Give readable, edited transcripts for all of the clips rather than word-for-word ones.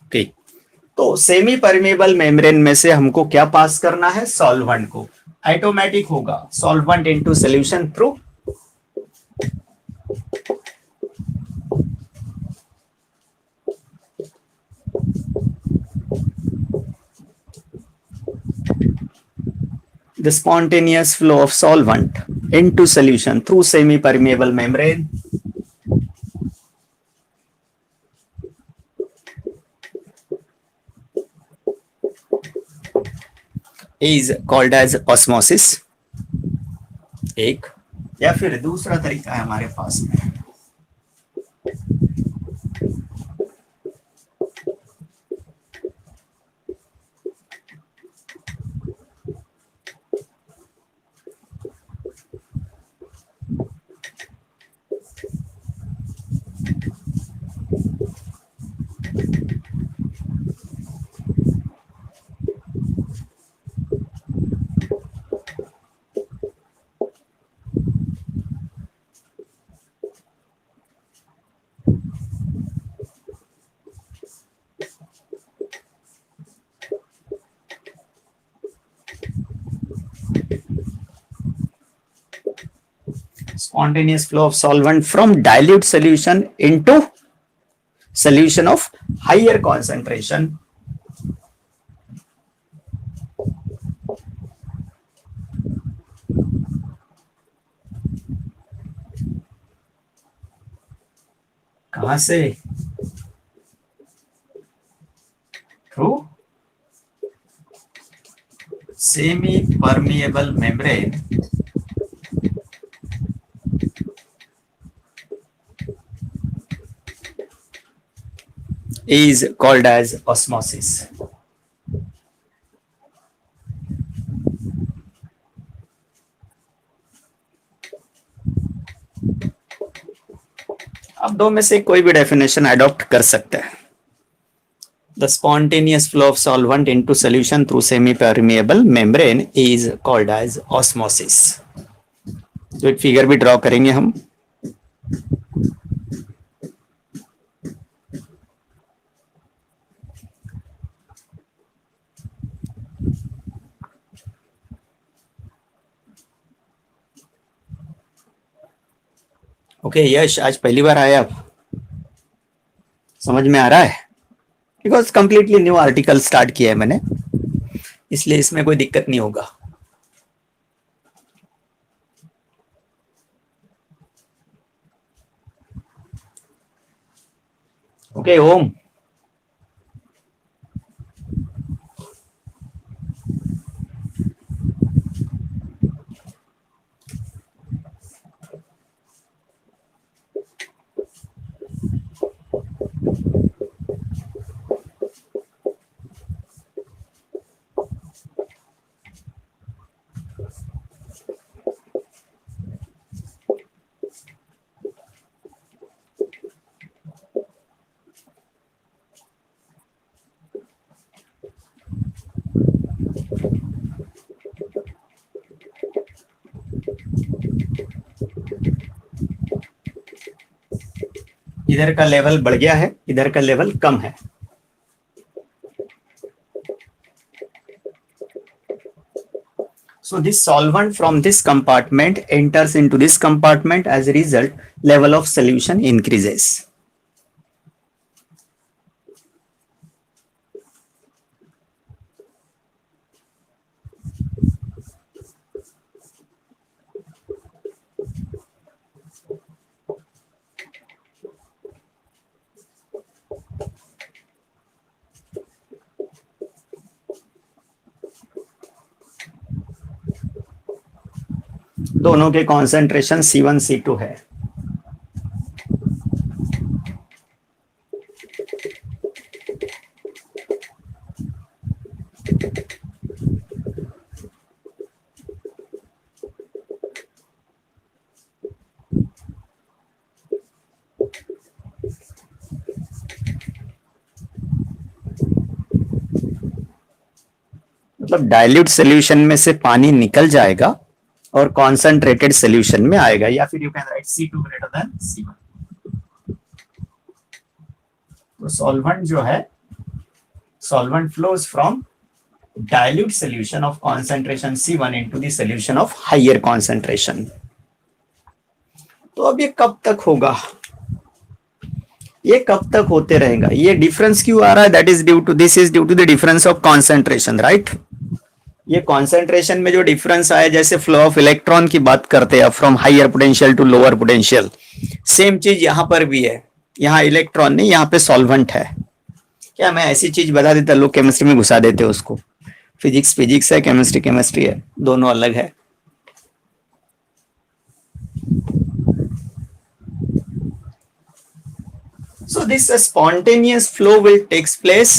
Okay, तो semi permeable membrane में से हमको क्या पास करना है? सॉल्वेंट को। ऑटोमेटिक होगा solvent into solution through the spontaneous flow of solvent into solution through semi-permeable membrane is called as osmosis। एक या फिर दूसरा तरीका है हमारे पास में, spontaneous flow of solvent from dilute solution into solution of higher concentration कहां से? Through semi permeable membrane is called as osmosis। अब दो में से कोई भी डेफिनेशन अडॉप्ट कर सकते हैं। The spontaneous flow of solvent into solution through semi-permeable membrane is called as osmosis। तो एक फिगर भी ड्रॉ करेंगे हम। ओके यश, आज पहली बार आए आप? समझ में आ रहा है? Because completely new article start किया है मैंने, इसलिए इसमें कोई दिक्कत नहीं होगा। ओके ओम, इधर का लेवल बढ़ गया है, इधर का लेवल कम है। So this solvent from this compartment enters into this compartment. As a result, level of solution increases। दोनों के कॉन्सेंट्रेशन C1 C2 है। मतलब डाइल्यूट सॉल्यूशन में से पानी निकल जाएगा और कॉन्सेंट्रेटेड सॉल्यूशन में आएगा, या फिर you can write C2 greater than C1। तो सॉल्वेंट जो है solvent flows from dilute solution of concentration C1 into the solution of higher concentration. तो अब ये कब तक होगा, ये कब तक होते रहेगा, ये डिफरेंस क्यों आ रहा है, that is due to, this is due to the difference of concentration, right. ये कॉन्सेंट्रेशन में जो डिफरेंस आया, जैसे फ्लो ऑफ इलेक्ट्रॉन की बात करते हैं from higher potential to lower potential, same चीज यहां पर भी है। यहाँ इलेक्ट्रॉन नहीं, यहाँ पे सॉल्वेंट है। क्या मैं ऐसी चीज बता देता, लोग केमिस्ट्री में घुसा देते उसको, फिजिक्स फिजिक्स है, केमिस्ट्री केमिस्ट्री है, दोनों अलग है। So this spontaneous flow will takes place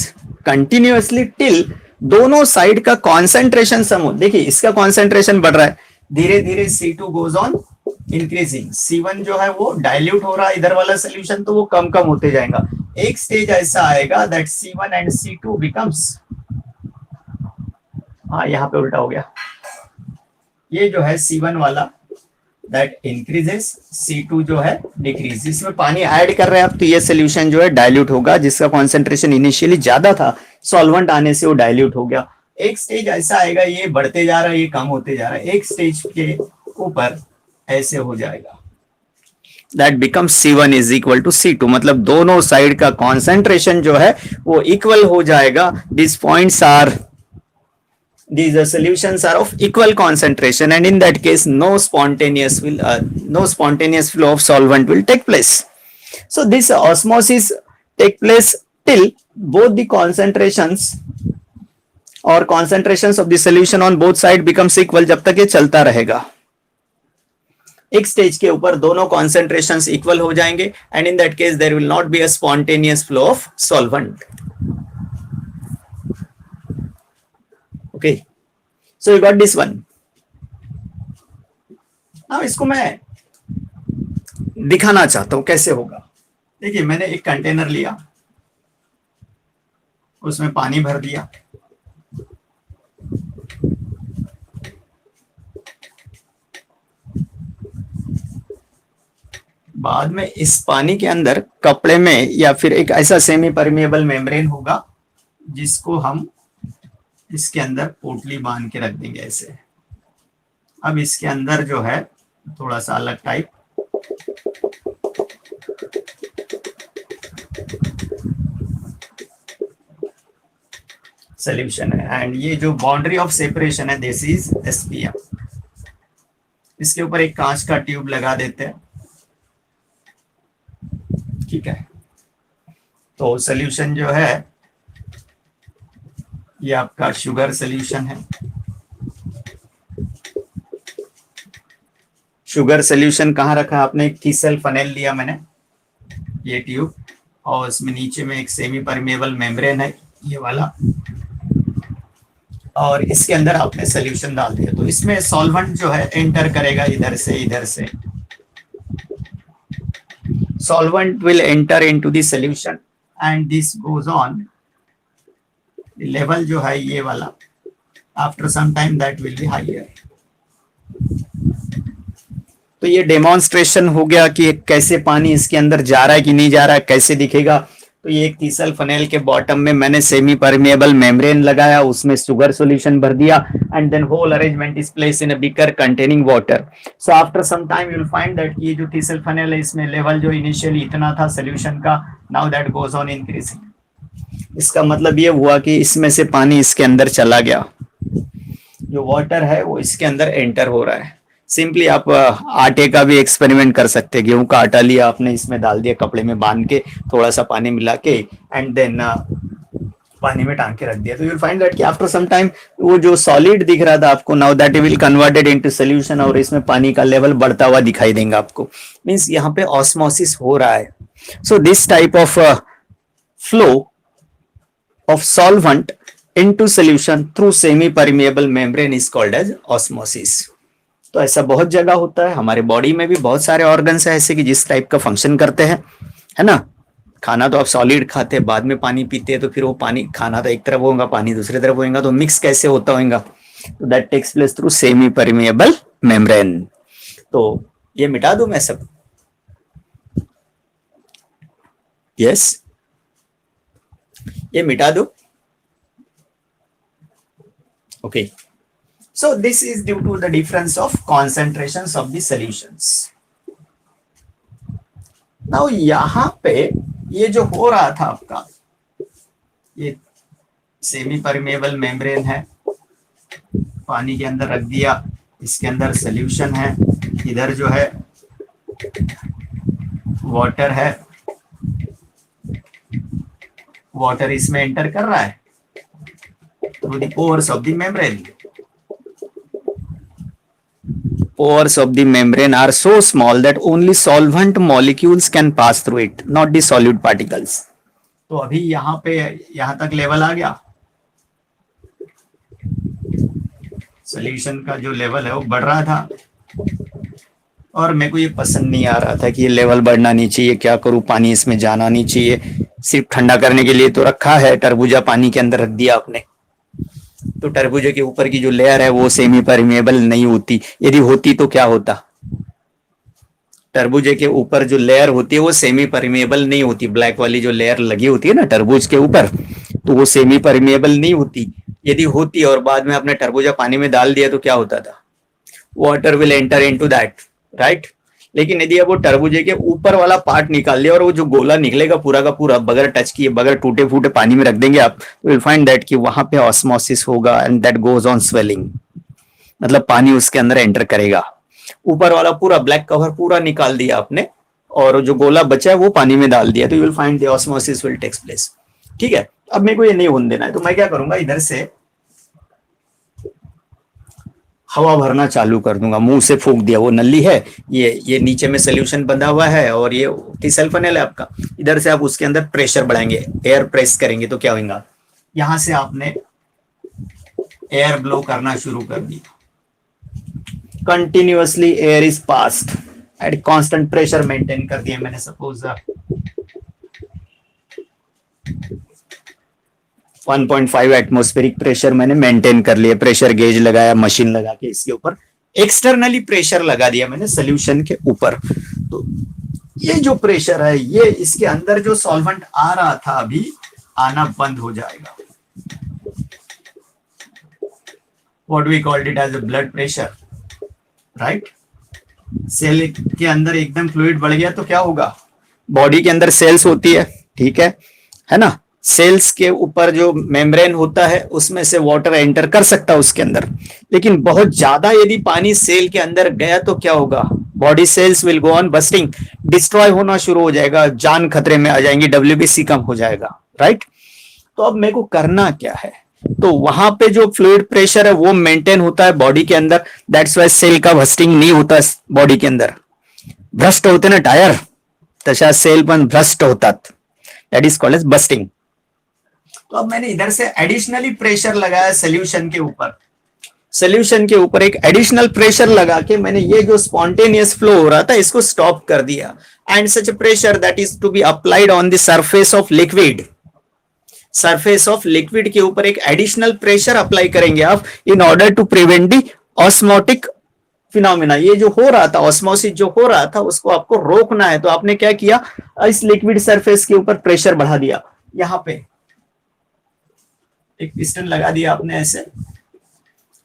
continuously till दोनों साइड का कॉन्सेंट्रेशन सम हो। देखिए इसका कॉन्सेंट्रेशन बढ़ रहा है, धीरे धीरे C2 goes on increasing, C1 जो है वो डाइल्यूट हो रहा है, इधर वाला सोल्यूशन तो वो कम कम होते जाएगा। एक स्टेज ऐसा आएगा that C1 and C2 becomes, हाँ यहाँ पे उल्टा हो गया, ये जो है C1 वाला दैट इंक्रीजेस, C2 जो है डिक्रीज। इसमें पानी ऐड कर रहे हैं आप तो ये सोल्यूशन जो है डाइल्यूट होगा, जिसका कॉन्सेंट्रेशन इनिशियली ज्यादा था, सॉल्वेंट आने से वो डाइल्यूट हो गया। एक स्टेज ऐसा आएगा, ये बढ़ते जा रहा है, ये कम होते जा रहा है, एक स्टेज के ऊपर ऐसे हो जाएगा, that becomes C1 is equal to C2, मतलब दोनों साइड का कॉन्सेंट्रेशन जो है वो इक्वल हो जाएगा। This points are, these solutions are of equal concentration, and in that case no spontaneous flow of solvent will take place. So this osmosis take place till both the concentrations or concentrations of the solution on both side becomes equal, जब तक ये चलता रहेगा। एक stage के ऊपर दोनों concentrations equal हो जाएंगे, and in that case there will not be a spontaneous flow of solvent. Okay, so you got this one. now इसको मैं दिखाना चाहता हूं कैसे होगा। देखिए मैंने एक कंटेनर लिया, उसमें पानी भर दिया, बाद में इस पानी के अंदर कपड़े में या फिर एक ऐसा सेमी परमिएबल मेम्ब्रेन होगा जिसको हम इसके अंदर पोटली बांध के रख देंगे ऐसे। अब इसके अंदर जो है थोड़ा सा अलग टाइप सॉल्यूशन है, एंड ये जो बाउंड्री ऑफ सेपरेशन है दिस इज SPM। इसके ऊपर एक कांच का ट्यूब लगा देते हैं, ठीक है। तो सॉल्यूशन जो है ये आपका शुगर सॉल्यूशन है। शुगर सॉल्यूशन कहाँ रखा आपने, एक थीसल फनेल लिया मैंने, ये ट्यूब, और उसमें नीचे में एक सेमी परमेबल मेम्ब्रेन है ये वाला, और इसके अंदर आपने सॉल्यूशन डाल दिया। तो इसमें सॉल्वेंट जो है एंटर करेगा इधर से, इधर से solvent will enter into the solution and this goes on, level जो है ये वाला after some time that will be higher. तो ये डेमोन्स्ट्रेशन हो गया कि कैसे पानी इसके अंदर जा रहा है कि नहीं जा रहा है, कैसे दिखेगा। तो ये एक तीसल फनेल के बॉटम में मैंने सेमी परमेबल मेम्ब्रेन लगाया, उसमें शुगर सॉल्यूशन भर दिया, and then whole arrangement is place in a beaker containing water. So after some time you will find that ये जो तीसल फनेल है इसमें लेवल जो इनिशियली इतना था सॉल्यूशन का, now that goes on increasing. इसका मतलब ये हुआ कि इसमें से पानी इसके अंदर चला गया, जो वाटर है वो इसके अंदर एंटर हो रहा है। सिंपली आप आटे का भी एक्सपेरिमेंट कर सकते हैं। गेहूं का आटा लिया आपने, इसमें डाल दिया कपड़े में बांध के, थोड़ा सा पानी मिला के, एंड देन पानी में टांग के रख दिया, तो यू विल फाइंड दैट कि आफ्टर सम टाइम वो जो सॉलिड दिख रहा था आपको, now that will converted into solution, और इसमें पानी का लेवल बढ़ता हुआ दिखाई देगा आपको। मींस यहाँ पे ऑस्मोसिस हो रहा है। So this type of flow of solvent into solution through semi permeable membrane is called as osmosis। तो ऐसा बहुत जगह होता है, हमारे बॉडी में भी बहुत सारे ऑर्गन्स है ऐसे कि जिस टाइप का फंक्शन करते हैं, है ना। खाना तो आप सॉलिड खाते हैं, बाद में पानी पीते हैं, तो फिर वो पानी, खाना तो एक तरफ होगा, पानी दूसरी तरफ होगा, तो मिक्स कैसे होता होगा, तो that takes place through semi permeable membrane. तो ये मिटा दूं मैं सब, यस ये मिटा दो, Okay. So this is due to the difference of concentrations of the solutions. Now यहाँ पे ये जो हो रहा था आपका, ये सेमी परमेबल मेम्ब्रेन है, पानी के अंदर रख दिया, इसके अंदर सोल्यूशन है, इधर जो है वाटर है, वाटर इसमें एंटर कर रहा है through the pores of the membrane. Pores of the membrane are so small that only solvent molecules can pass through it, not the solute particles. तो अभी यहाँ पे यहाँ तक लेवल आ गया, सॉल्यूशन का जो लेवल है वो बढ़ रहा था, और मेरे को ये पसंद नहीं आ रहा था कि ये लेवल बढ़ना नहीं चाहिए, क्या करूँ, पानी इसमें जाना नहीं चाहिए, सिर्फ ठंडा करने के लिए तो रखा है, तरबूजा पानी के अंदर रख दिया आपने, तो तरबूजे के ऊपर की जो लेयर है वो सेमी परमेबल नहीं होती. यदि होती तो क्या होता, तरबूजे के ऊपर जो लेयर होती है वो सेमी परमेबल नहीं होती, ब्लैक वाली जो लेयर लगी होती है ना तरबूज के ऊपर, तो वो सेमी परमेबल नहीं होती. यदि होती और बाद में आपने तरबूजा पानी में डाल दिया तो क्या होता था, water will enter into that, right. लेकिन यदि आप वो तरबूजे के ऊपर वाला पार्ट निकाल लिया और वो जो गोला निकलेगा पूरा का पूरा बगैर टच किए, बगैर टूटे फूटे पानी में रख देंगे आप, तो विल फाइंड दैट कि वहां पे ऑस्मोसिस होगा and that goes on swelling, मतलब पानी उसके अंदर एंटर करेगा. ऊपर वाला पूरा ब्लैक कवर पूरा निकाल दिया आपने और जो गोला बचा है वो पानी में डाल दिया, तो you will find the osmosis will takes place. ठीक है, अब मेरे को ये नहीं होने देना है, तो मैं क्या करूंगा, इधर से हवा भरना चालू कर दूंगा, मुंह से फूंक दिया, वो नली है, ये नीचे में सोल्यूशन बंधा हुआ है और ये टिसल फनेल है आपका, इधर से आप उसके अंदर प्रेशर बढ़ाएंगे, एयर प्रेस करेंगे, तो क्या होगा, यहां से आपने एयर ब्लो करना शुरू कर दिया, continuously air is passed at constant pressure maintain कर दिया मैंने, सपोज 1.5 एटमॉस्फेरिक प्रेशर मैंने मेंटेन कर लिया, प्रेशर गेज लगाया मशीन लगा के, इसके ऊपर एक्सटर्नली प्रेशर लगा दिया मैंने सोल्यूशन के ऊपर. तो ये जो प्रेशर है ये इसके अंदर जो सॉल्वेंट आ रहा था अभी आना बंद हो जाएगा. What we called it as blood pressure, right. Cell के अंदर एकदम फ्लूइड बढ़ गया तो क्या होगा, बॉडी के अंदर सेल्स होती है, ठीक है ना, सेल्स के ऊपर जो मेम्ब्रेन होता है उसमें से वाटर एंटर कर सकता है उसके अंदर, लेकिन बहुत ज्यादा यदि पानी सेल के अंदर गया तो क्या होगा, body cells will go on busting, destroy होना शुरू हो जाएगा, जान खतरे में आ जाएंगी, WBC कम हो जाएगा, राइट. तो अब मेरे को करना क्या है, तो वहां पे जो फ्लूइड प्रेशर है वो मेंटेन होता है बॉडी के अंदर, दैट्स वाई सेल का बस्टिंग नहीं होता बॉडी के अंदर. भ्रष्ट होते ना टायर, तशा सेल पण भ्रष्ट होतात, that is called as busting. तो अब मैंने इधर से एडिशनली प्रेशर लगाया सोल्यूशन के ऊपर, सोल्यूशन के ऊपर एक एडिशनल प्रेशर लगा के मैंने ये जो स्पॉन्टेनियस फ्लो हो रहा था इसको स्टॉप कर दिया, and such pressure that is to be applied on the surface of liquid, surface of liquid के ऊपर एक एडिशनल प्रेशर अप्लाई करेंगे आप in order to prevent the osmotic phenomena. ये जो हो रहा था ऑस्मोसिस जो हो रहा था उसको आपको रोकना है, तो आपने क्या किया, इस लिक्विड सरफेस के ऊपर प्रेशर बढ़ा दिया, यहां पे एक पिस्टन लगा दिया आपने ऐसे,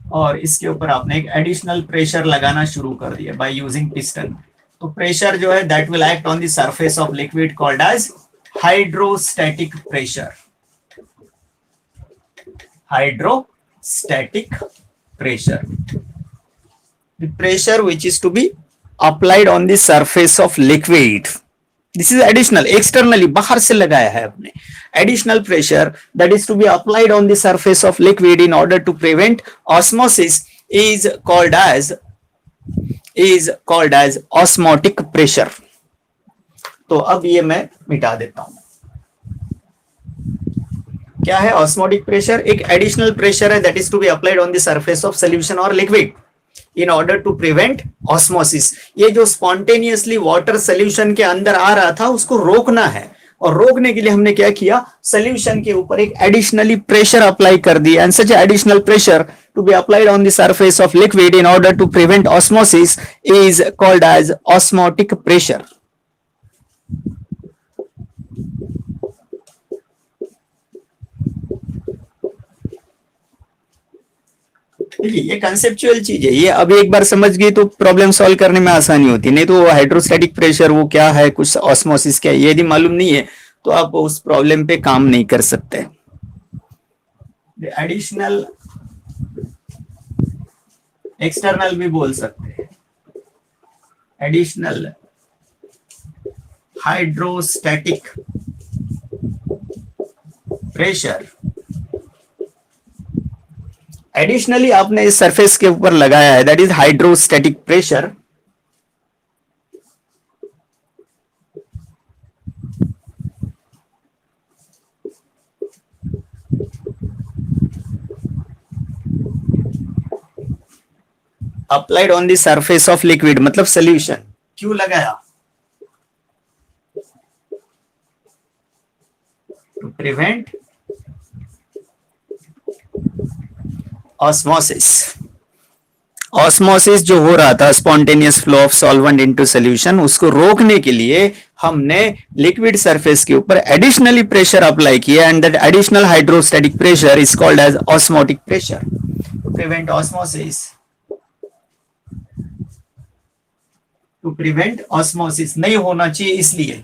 और इसके ऊपर आपने एक एडिशनल प्रेशर लगाना शुरू कर दिया बाय यूजिंग पिस्टन. तो प्रेशर जो है that will act on the surface of liquid called as hydrostatic pressure, hydrostatic pressure, the pressure which is to be applied on the surface of liquid. This is additional, externally बाहर से लगाया है आपने, additional pressure that is to be applied on the surface of liquid in order to prevent osmosis is called as osmotic pressure. तो अब ये मैं मिटा देता हूं. क्या है osmotic pressure, एक additional pressure है that is to be applied on the surface of solution or liquid in order to prevent osmosis. ये जो spontaneously water solution के अंदर आ रहा था उसको रोकना है, और रोकने के लिए हमने क्या किया, सोल्यूशन के ऊपर एक एडिशनली प्रेशर अप्लाई कर दिया, and such additional pressure to be applied on the surface of liquid in order to prevent osmosis is called as osmotic pressure. देखिए ये कंसेप्चुअल चीज है, ये अभी एक बार समझ गई तो प्रॉब्लम सॉल्व करने में आसानी होती, नहीं तो हाइड्रोस्टैटिक प्रेशर वो क्या है, कुछ ऑस्मोसिस क्या है, ये यदि मालूम नहीं है तो आप उस प्रॉब्लम पे काम नहीं कर सकते। एडिशनल एक्सटर्नल भी बोल सकते हैं, एडिशनल हाइड्रोस्टैटिक प्रेशर एडिशनली आपने इस सरफेस के ऊपर लगाया है, that is hydrostatic pressure. Applied on the surface of liquid, मतलब सोल्यूशन। क्यों लगाया? To prevent osmosis. ऑस्मोसिस जो हो रहा था, spontaneous flow of solvent into solution, उसको रोकने के लिए हमने लिक्विड सरफेस के ऊपर एडिशनली प्रेशर अप्लाई किया, and that additional hydrostatic pressure is called as osmotic pressure. To prevent osmosis, to prevent osmosis नहीं होना चाहिए इसलिए।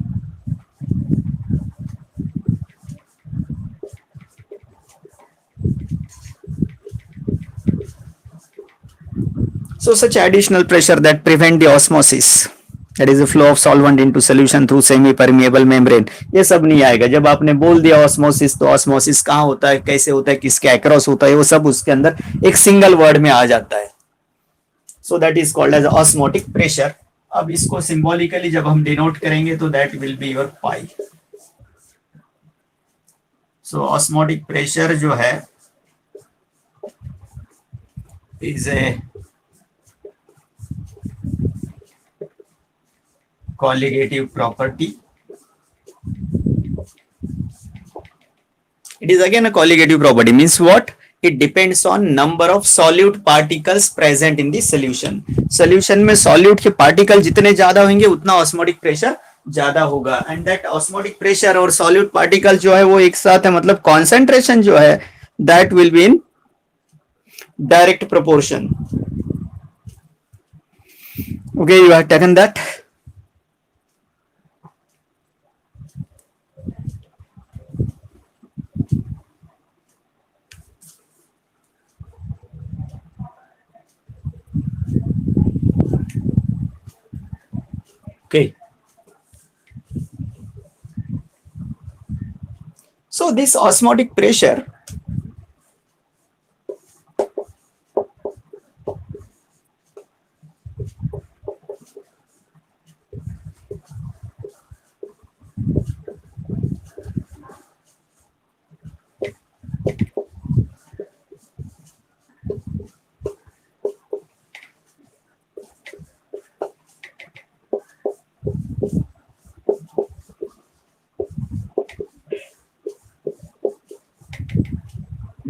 So such additional pressure that prevent the osmosis, that is the flow of solvent into solution through semi-permeable membrane, ये सब नहीं आएगा। जब आपने बोल दिया ऑस्मोसिस, तो ऑस्मोसिस कहाँ होता है, कैसे होता है, किसके अक्रॉस होता है, वो सब उसके अंदर एक सिंगल वर्ड में आ जाता है। So that is called as osmotic pressure. अब इसको सिंबॉलिकली जब हम डिनोट करेंगे तो that will be your pi. So osmotic pressure जो है is a colligative property. It is again a colligative property, means what? It depends on number of solute particles present in the solution. Solution में solute के particle जितने ज्यादा होंगे उतना osmotic pressure ज्यादा होगा, and that osmotic pressure और solute particle जो है वो एक साथ है, मतलब concentration जो है that will be in direct proportion. Okay, you have taken that. Okay. So this osmotic pressure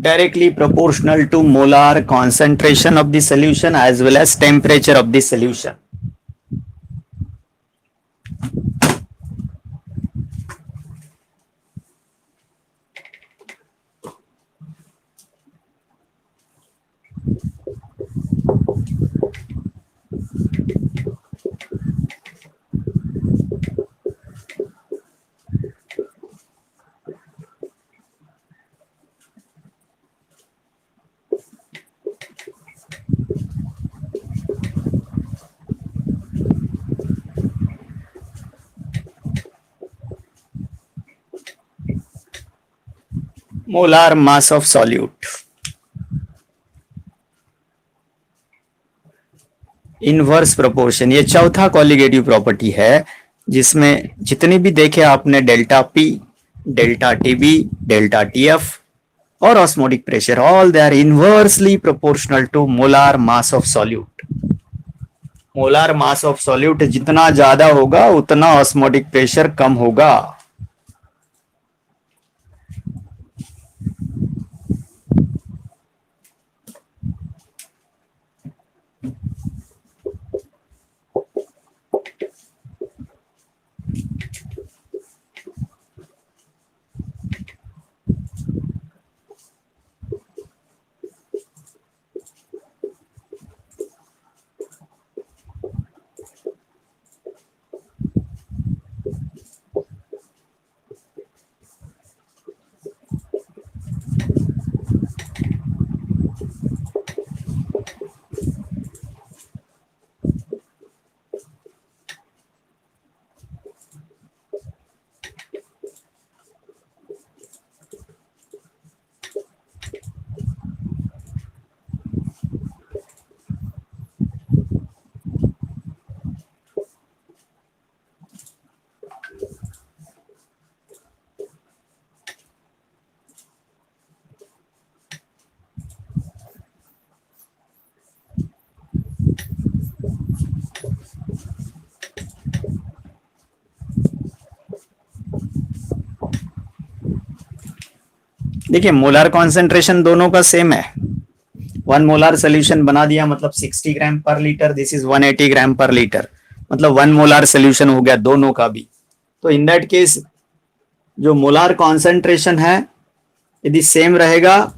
directly proportional to molar concentration of the solution as well as temperature of the solution. Molar mass of solute. Inverse proportion, ये चौथा colligative property है, जिसमें जितने भी देखे आपने delta P, delta T b, delta T f और osmotic pressure, all they are inversely proportional to molar mass of solute. Molar mass of solute जितना ज्यादा होगा उतना ऑस्मोटिक प्रेशर कम होगा। देखिए मोलार कॉन्सेंट्रेशन दोनों का सेम है, 1 मोलार सोल्यूशन बना दिया मतलब 60 ग्राम पर लीटर, दिस इज 180 ग्राम पर लीटर, मतलब 1 मोलार सोल्यूशन हो गया दोनों का भी। तो इन दैट केस जो मोलार कॉन्सेंट्रेशन है यदि सेम रहेगा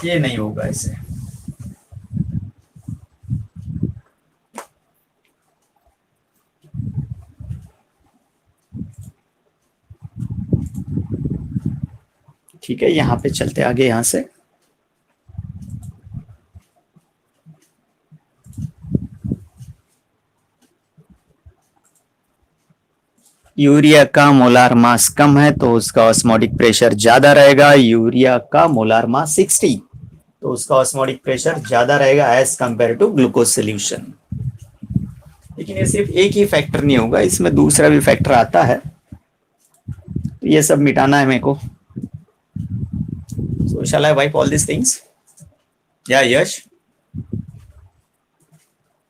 ये नहीं होगा ऐसे। ठीक है, यहां पे चलते आगे यहां से। यूरिया का मोलार मास कम है तो उसका ऑस्मोटिक प्रेशर ज्यादा रहेगा, यूरिया का मोलार मास 60 तो उसका ऑस्मोटिक प्रेशर ज्यादा रहेगा as compare to glucose solution. लेकिन ये सिर्फ एक ही फैक्टर नहीं होगा, इसमें दूसरा भी फैक्टर आता है, तो ये सब मिटाना है मेरे को। So shall I wipe all these things? Yeah, यश,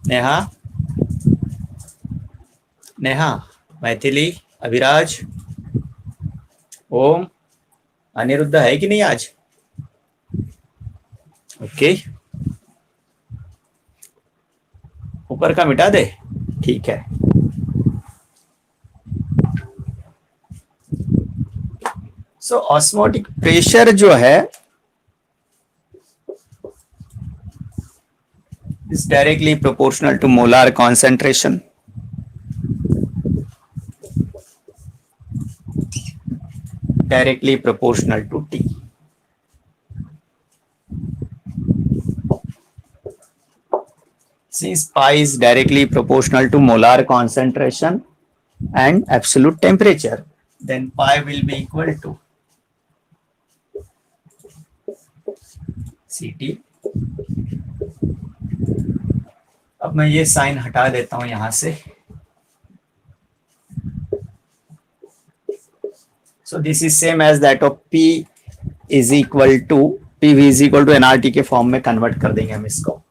नेहा, नेहा, मैथिली, अभिराज, ओम, अनिरुद्ध है कि नहीं आज? ओके, ऊपर का मिटा दे, ठीक है। सो ऑस्मोटिक प्रेशर जो है is directly proportional to molar concentration. Directly proportional to T. Since pi is directly proportional to molar concentration and absolute temperature, then pi will be equal to Ct. अब मैं ये साइन हटा देता हूं यहां से। So this is same as that of P is equal to PV is equal to nRT के form में कन्वर्ट कर देंगे हम इसको।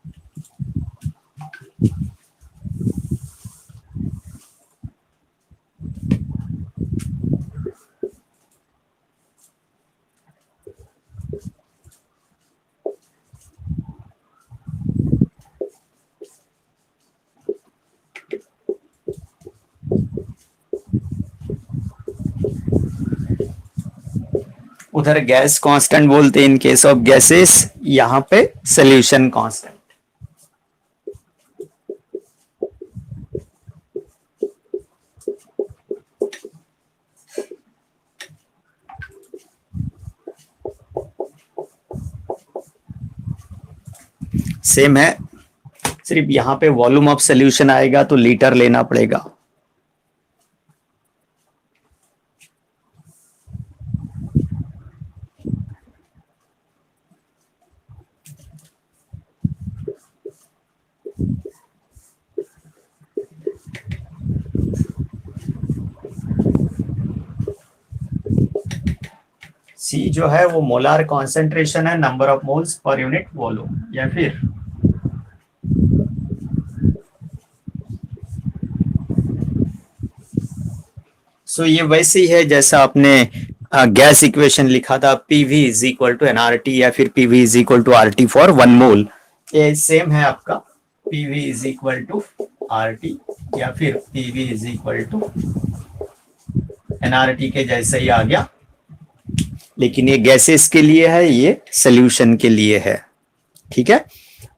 उधर गैस कांस्टेंट बोलते हैं इन केस ऑफ गैसेस, यहां पे सोल्यूशन कांस्टेंट। सेम है, सिर्फ यहां पे वॉल्यूम ऑफ सोल्यूशन आएगा तो लीटर लेना पड़ेगा। C जो है वो मोलार कॉन्सेंट्रेशन है, number of moles per unit volume, या फिर सो ये वैसे ही है जैसा आपने गैस इक्वेशन लिखा था, PV is equal to nRT या फिर PV is equal to RT for 1 mole. ये सेम है आपका, PV is equal to RT या फिर PV is equal to nRT के जैसा ही आ गया, लेकिन ये गैसेस के लिए है, ये सोल्यूशन के लिए है। ठीक है,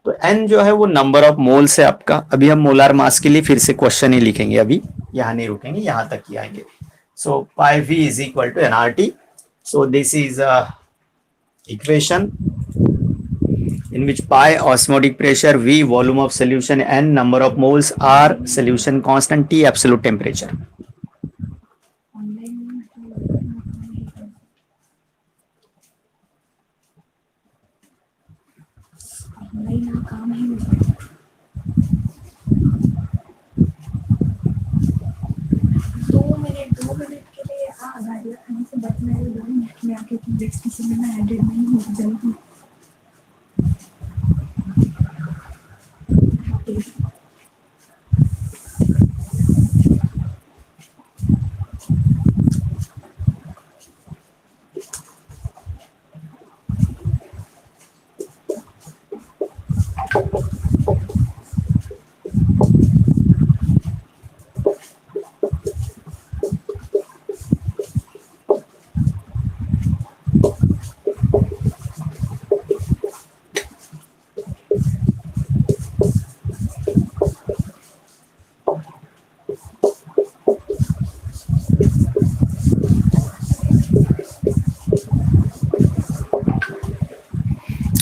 तो n जो है वो नंबर ऑफ मोल्स है आपका। अभी हम मोलार मास के लिए फिर से क्वेश्चन ही लिखेंगे, अभी यहां नहीं रुकेंगे, यहां तक ही आएंगे। So pi v is equal to nRT। So this is equation in which pi osmotic pressure, V volume of solution, N number of moles, R solution constant, T absolute temperature. दो मिनट के लिए आधा खाने से बचना है। मैं आके इंडेक्स की समय में एडेड नहीं हो जल्दी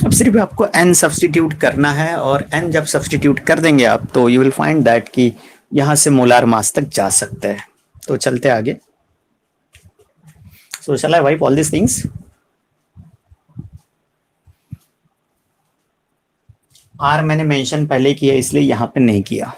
अब सिर्फ आपको n सब्सटीट्यूट करना है और n जब सब्सटीट्यूट कर देंगे आप तो यू विल फाइंड दैट कि यहां से मोलार मास तक जा सकते हैं। तो चलते आगे। So shall I wipe all this things. आर मैंने मेंशन पहले किया इसलिए यहां पे नहीं किया।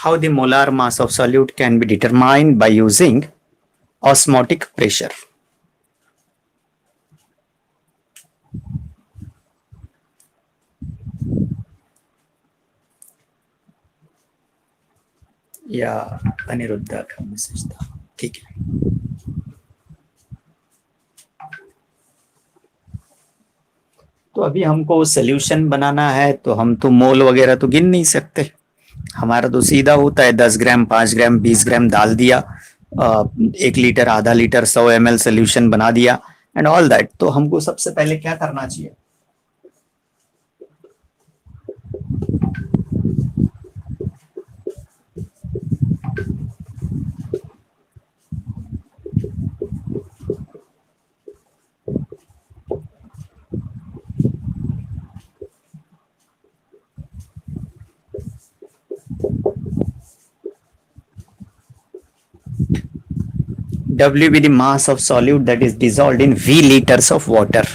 How the molar mass of solute can be determined by using osmotic pressure. या अनिरुद्धा का मैसेज था, ठीक है। तो अभी हमको सोल्यूशन बनाना है तो हम तो मोल वगैरह तो गिन नहीं सकते। हमारा तो सीधा होता है 10 ग्राम 5 ग्राम 20 ग्राम डाल दिया, 1 लीटर आधा लीटर 100 ml सोल्यूशन बना दिया एंड ऑल दैट। तो हमको सबसे पहले क्या करना चाहिए, W be the mass of solute that is dissolved in V liters of water.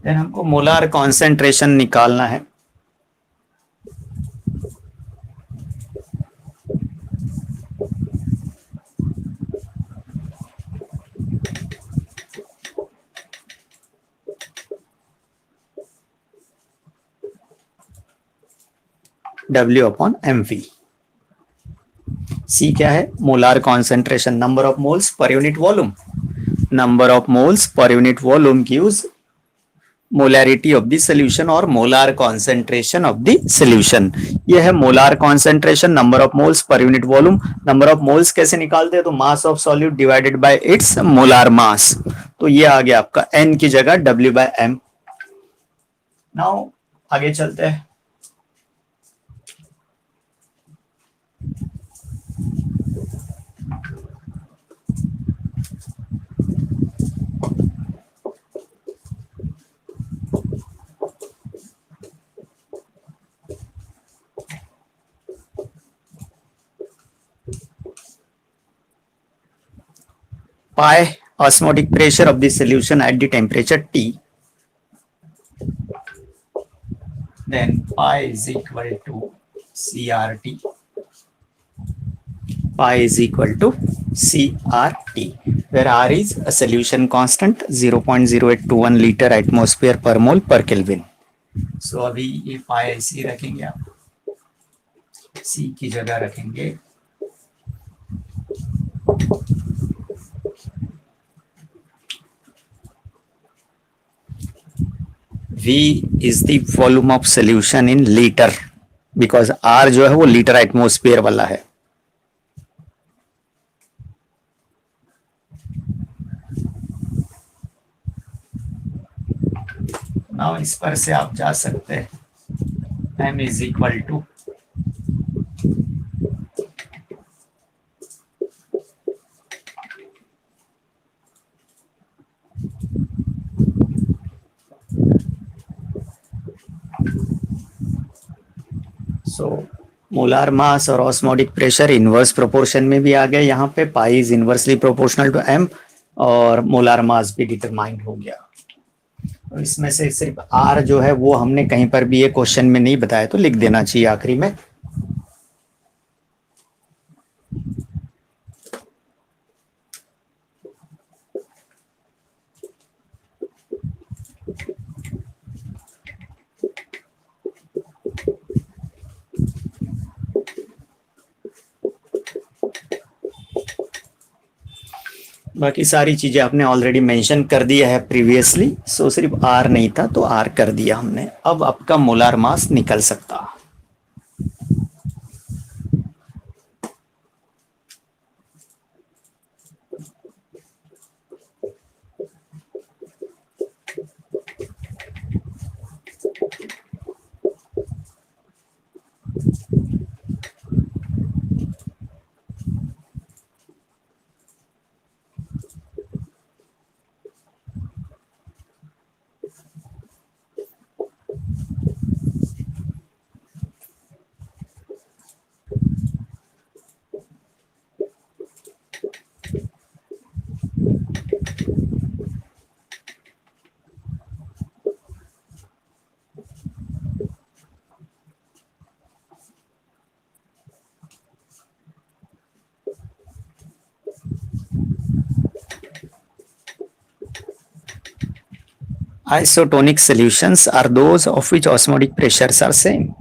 Then हमको मोलार कॉन्सेंट्रेशन निकालना है। W upon mv। C क्या है, molar concentration, number of moles per unit volume. Number of moles per unit volume gives molarity of the solution और molar concentration of the solution. ये है molar concentration, number of moles per unit volume. Number of moles कैसे निकालते हैं, तो mass of solute divided by its molar mass. तो ये आ गया आपका n की जगह W बाय m। नाउ आगे चलते हैं। Pi osmotic pressure of the solution at the temperature T, then pi is equal to CRT. Pi is equal to CRT, where R is a solution constant 0.0821 liter atmosphere per mole per Kelvin. सो अभी ये पाई ऐसे ही रखेंगे आप, सी की जगह रखेंगे V is the volume of solution in liter, because R जो है वो लीटर एटमोस्फेयर वाला है. नाउ इस पर से आप जा सकते हैं. M is equal to molar mass और ऑस्मोटिक प्रेशर इनवर्स प्रोपोर्शन में भी आ गए. यहाँ पे pi is inversely proportional to M और मोलार मास भी डिटरमाइंड हो गया. तो इसमें से सिर्फ R जो है वो हमने कहीं पर भी ये क्वेश्चन में नहीं बताया, तो लिख देना चाहिए आखिरी में. बाकी सारी चीजें आपने ऑलरेडी मेंशन कर दिया है प्रीवियसली, सो सिर्फ R नहीं था तो R कर दिया हमने. अब आपका मोलार मास निकल सकता. Isotonic solutions are those of which osmotic pressures are same.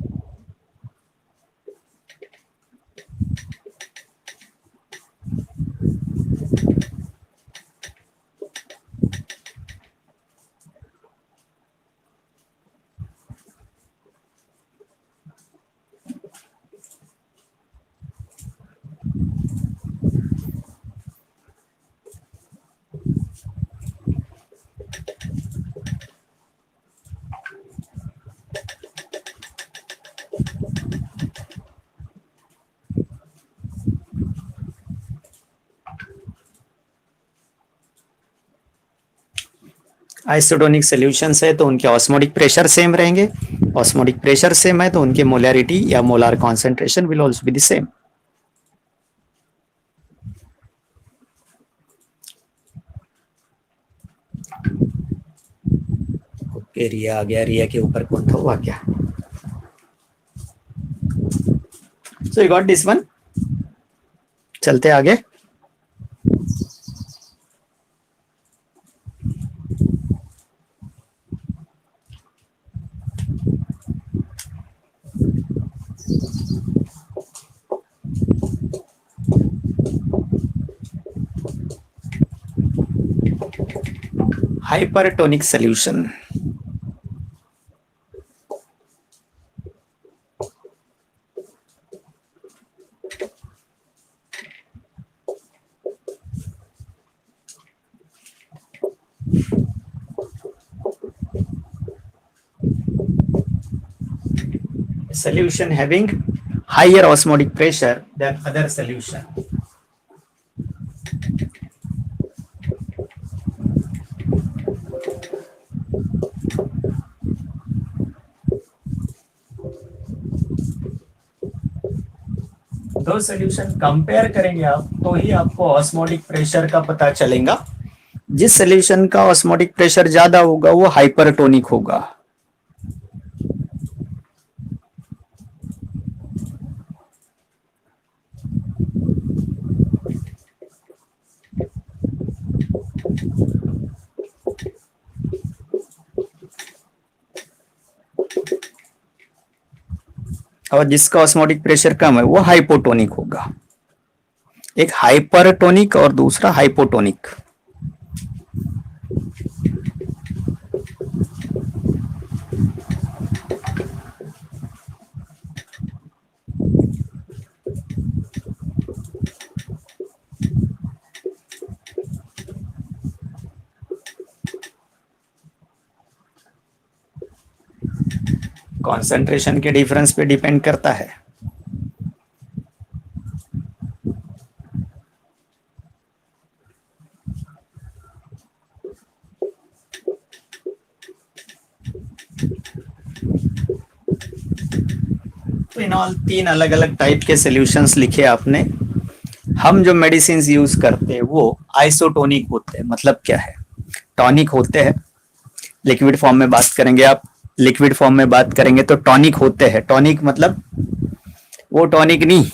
Isotonic solutions है तो उनके ऑस्मोटिक प्रेशर सेम रहेंगे. ऑस्मोटिक प्रेशर सेम है तो उनकी मोलैरिटी या molar concentration will also be the same. Okay, Riya आ गया. रिया के ऊपर कौन था, हुआ क्या? So you got this one. चलते आगे. Hypertonic solution. Solution having higher osmotic pressure than other solution. दो सॉल्यूशन कंपेयर करेंगे आप तो ही आपको ऑस्मोटिक प्रेशर का पता चलेगा. जिस सॉल्यूशन का ऑस्मोटिक प्रेशर ज्यादा होगा वो हाइपरटोनिक होगा. और जिसका ऑस्मोटिक प्रेशर कम है वो हाइपोटोनिक होगा। एक हाइपरटोनिक और दूसरा हाइपोटोनिक। कॉन्सेंट्रेशन के डिफरेंस पे डिपेंड करता है। तो इन ऑल 3 अलग अलग टाइप के सॉल्यूशंस लिखे आपने। हम जो मेडिसिन यूज करते हैं वो आइसोटोनिक होते हैं। मतलब क्या है? टॉनिक होते हैं, लिक्विड फॉर्म में बात करेंगे आप, लिक्विड फॉर्म में बात करेंगे तो टॉनिक होते हैं। टॉनिक मतलब वो टॉनिक नहीं,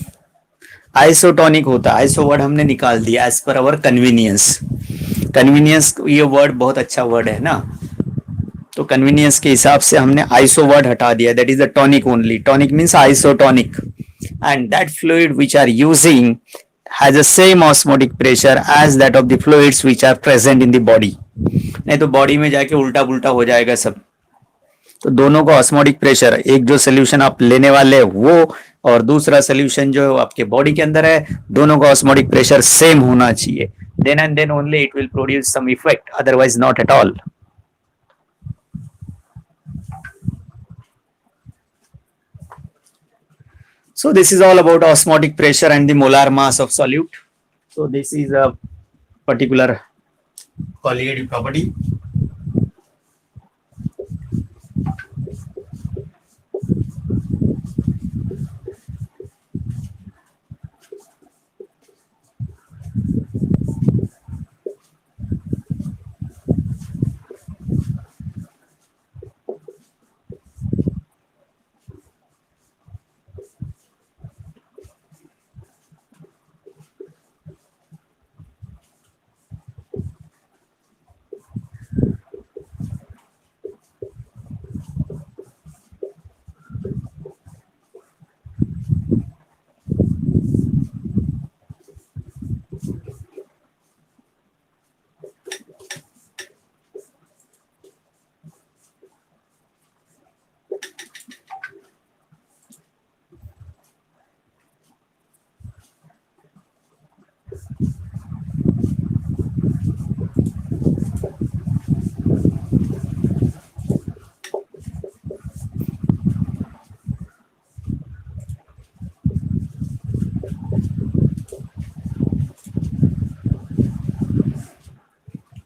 आइसोटोनिक होता है। आइसो वर्ड हमने निकाल दिया एज पर अवर कन्वीनियंस। कन्वीनियंस ये वर्ड बहुत अच्छा वर्ड है ना, तो कन्वीनियंस के हिसाब से हमने आइसो वर्ड हटा दिया। That is the tonic only. Tonic means isotonic, and that fluid which are using has the same osmotic pressure as that of the fluids which are present in the body. नहीं तो body में जाके उल्टा पुल्टा हो जाएगा सब। तो दोनों का ऑस्मोटिक प्रेशर, एक जो सोल्यूशन आप लेने वाले वो और दूसरा सोल्यूशन जो आपके बॉडी के अंदर है, दोनों का ऑस्मोटिक प्रेशर सेम होना चाहिए। Then and then only it will produce some effect, otherwise not at all. So this is all about osmotic pressure and the molar mass of solute. So this is a particular colloidal property.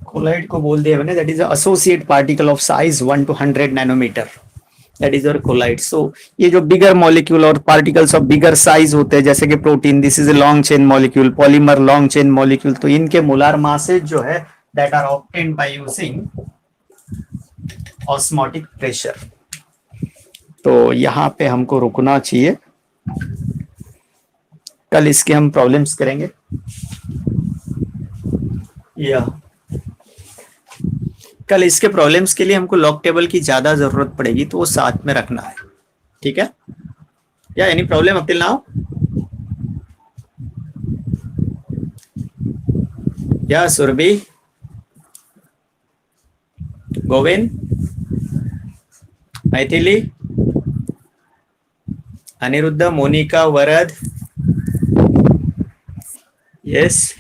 Colloid को बोल दिया मैंने, that is associate particle of size 1 to 100 nanometre, that is your colloid. So ये जो bigger molecule और particles of bigger size होते हैं, जैसे कि protein, this is a long chain molecule, polymer long chain molecule, तो इनके मोलार मासेज जो है that are obtained by using osmotic pressure. तो यहाँ पे हमको रुकना चाहिए, कल इसके हम प्रॉब्लम्स करेंगे। या कल इसके प्रॉब्लम्स के लिए हमको लॉग टेबल की ज्यादा जरूरत पड़ेगी, तो वो साथ में रखना है, ठीक है? या any problem up till now? या सुरभि, गोविंद, मैथिली, अनिरुद्ध, मोनिका, वरद, यस,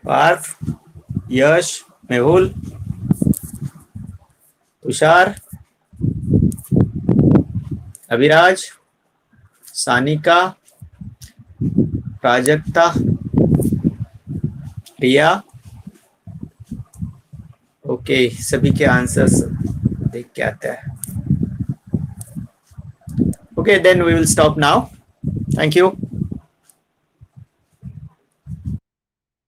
पार्थ, यश, मेहुल, तुषार, अभिराज, सानिका, प्राजक्ता, रिया। ओके, सभी के आंसर्स देख के आता है। Okay, then we will stop now. Thank you.